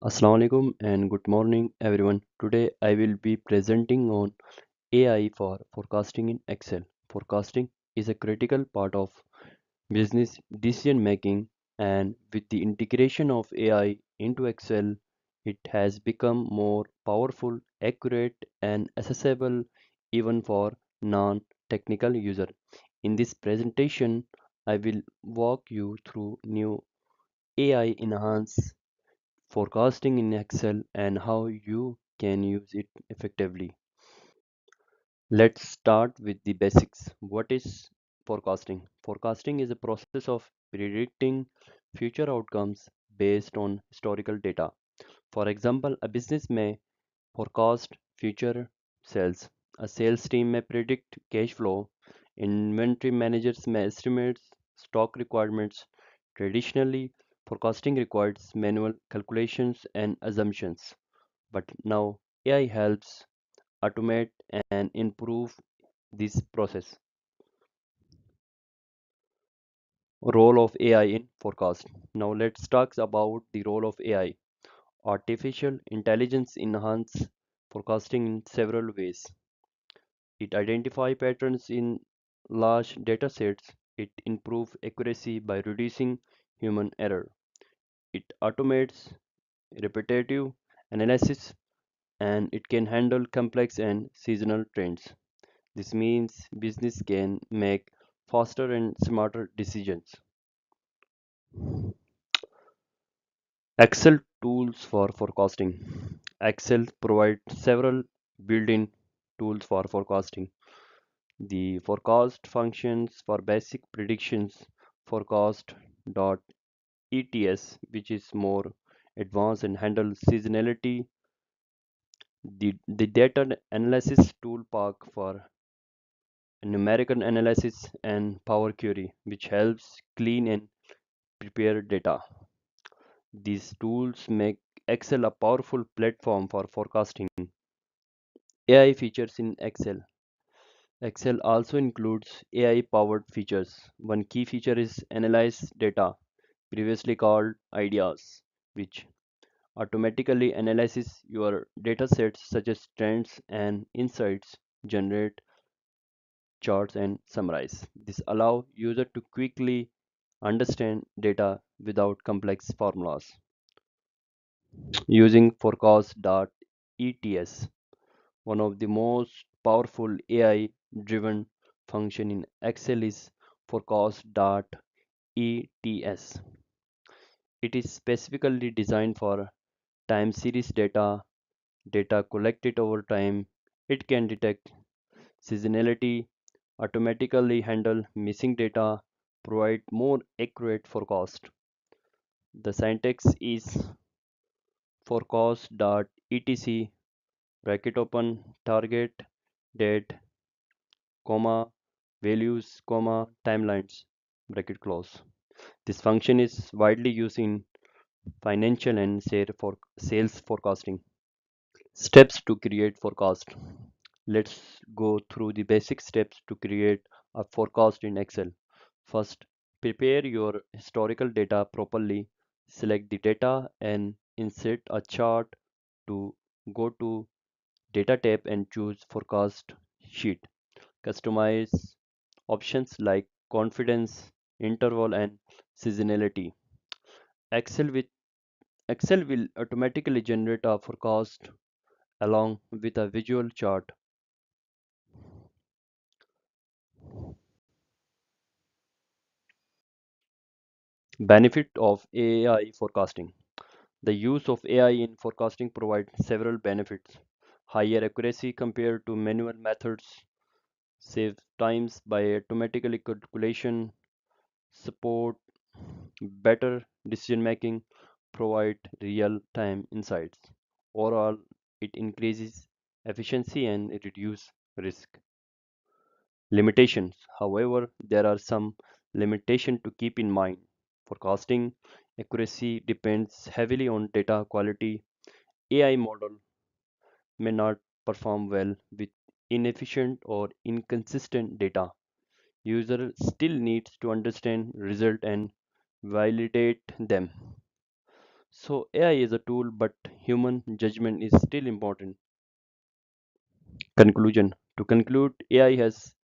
Assalamu alaikum and good morning everyone. Today I will be presenting on AI for forecasting in Excel. Forecasting is a critical part of business decision making, and with the integration of AI into Excel, it has become more powerful, accurate and accessible even for non-technical user. In this presentation, I will walk you through new AI enhanced forecasting in Excel and how you can use it effectively. Let's start with the basics. What is forecasting? Forecasting is a process of predicting future outcomes based on historical data. For example, a business may forecast future sales. A sales team may predict cash flow. Inventory managers may estimate stock requirements. Traditionally, forecasting requires manual calculations and assumptions. But now AI helps automate and improve this process. Role of AI in forecast. Now let's talk about the role of AI. Artificial intelligence enhance forecasting in several ways. It identifies patterns in large data sets. It improves accuracy by reducing human error. It automates repetitive analysis and it can handle complex and seasonal trends. This means business can make faster and smarter decisions. Excel tools for forecasting. Excel provides several built-in tools for forecasting. The forecast functions for basic predictions, forecast.ets, which is more advanced and handles seasonality. The data analysis tool park for numerical analysis and Power Query, which helps clean and prepare data. These tools make Excel a powerful platform for forecasting. AI features in Excel. Excel also includes AI powered features. One key feature is analyze data, previously called ideas, which automatically analyzes your data sets such as trends and insights, generate charts and summarize. This allows user to quickly understand data without complex formulas. Using forecast.ets, one of the most powerful AI driven function in Excel is forecast.ets. It is specifically designed for time series data collected over time. It can detect seasonality, automatically handle missing data, provide more accurate forecast. The syntax is forecast.etc bracket open target date comma values comma timelines bracket close. This function is widely used in financial and sales forecasting. Steps to create forecast. Let's go through the basic steps to create a forecast in Excel. First, prepare your historical data properly. Select the data and insert a chart. To go to Data tab and choose Forecast Sheet. Customize options like confidence, interval, and seasonality. Excel with Excel will automatically generate a forecast along with a visual chart. Benefit of AI forecasting. The use of AI in forecasting provides several benefits. Higher accuracy compared to manual methods, save times by automatically calculation, support better decision making, provide real time insights. Overall, it increases efficiency and reduce risk. Limitations. However, there are some limitations to keep in mind. Forecasting accuracy depends heavily on data quality. AI model may not perform well with inefficient or inconsistent data. User still needs to understand result and validate them. So AI is a tool, but human judgment is still important. Conclusion. To conclude, AI has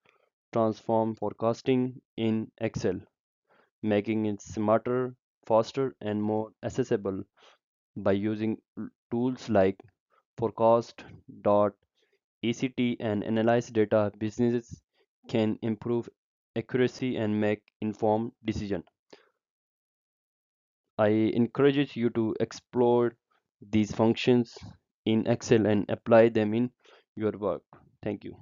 transformed forecasting in Excel, making it smarter, faster, and more accessible by using tools like forecast.act and analyze data. Businesses can improve accuracy and make informed decisions. I encourage you to explore these functions in Excel and apply them in your work. Thank you.